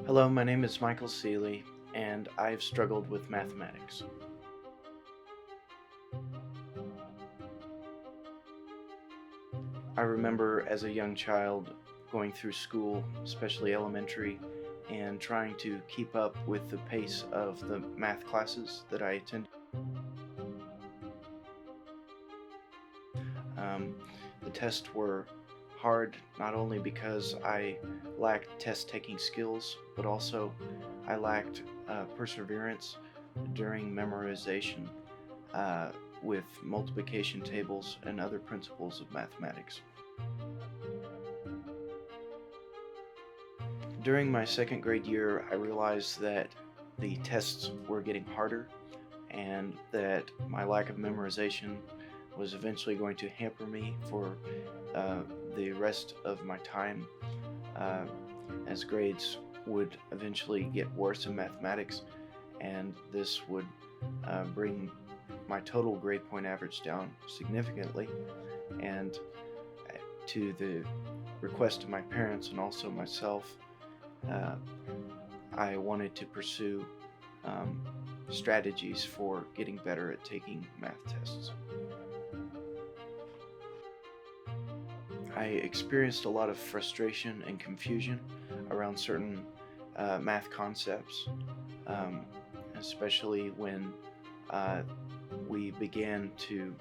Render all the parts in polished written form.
Hello, my name is Michael Seeley, and I've struggled with mathematics. I remember as a young child going through school, especially elementary, and trying to keep up with the pace of the math classes that I attended. The tests were hard not only because I lacked test taking skills, but also I lacked perseverance during memorization uh, with multiplication tables and other principles of mathematics. During my second grade year, I realized that the tests were getting harder and that my lack of memorization was eventually going to hamper me for the rest of my time, uh, as grades would eventually get worse in mathematics, and this would bring my total grade point average down significantly. And to the request of my parents and also myself, uh, I wanted to pursue strategies for getting better at taking math tests. I experienced a lot of frustration and confusion around certain math concepts, um, especially when uh, we began to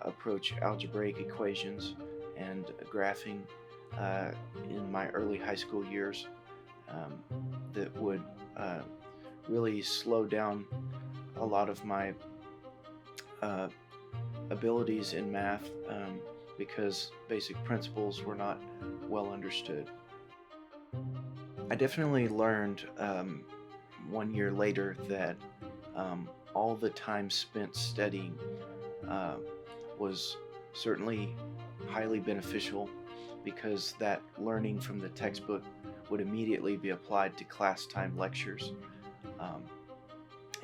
approach algebraic equations and graphing in my early high school years, um, that would really slow down a lot of my uh, abilities in math, because basic principles were not well understood. I definitely learned 1 year later that all the time spent studying uh, was certainly highly beneficial, because that learning from the textbook would immediately be applied to class time lectures, um,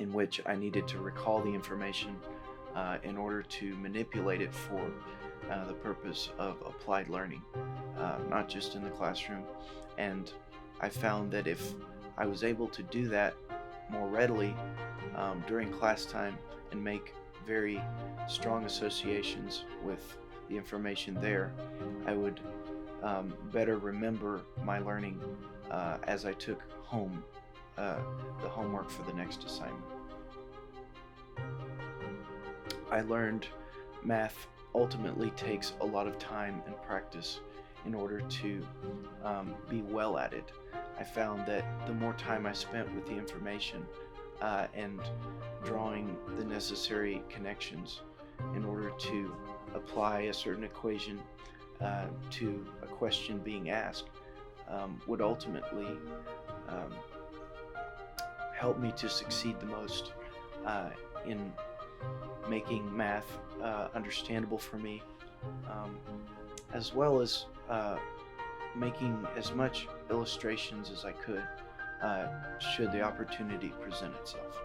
in which I needed to recall the information in order to manipulate it for the purpose of applied learning, not just in the classroom. And I found that if I was able to do that more readily during class time and make very strong associations with the information there, I would better remember my learning as I took home uh, the homework for the next assignment. I learned math ultimately takes a lot of time and practice in order to be well at it. I found that the more time I spent with the information and drawing the necessary connections in order to apply a certain equation to a question being asked, would ultimately um, help me to succeed the most in making math understandable for me, um, as well as making as much illustrations as I could should the opportunity present itself.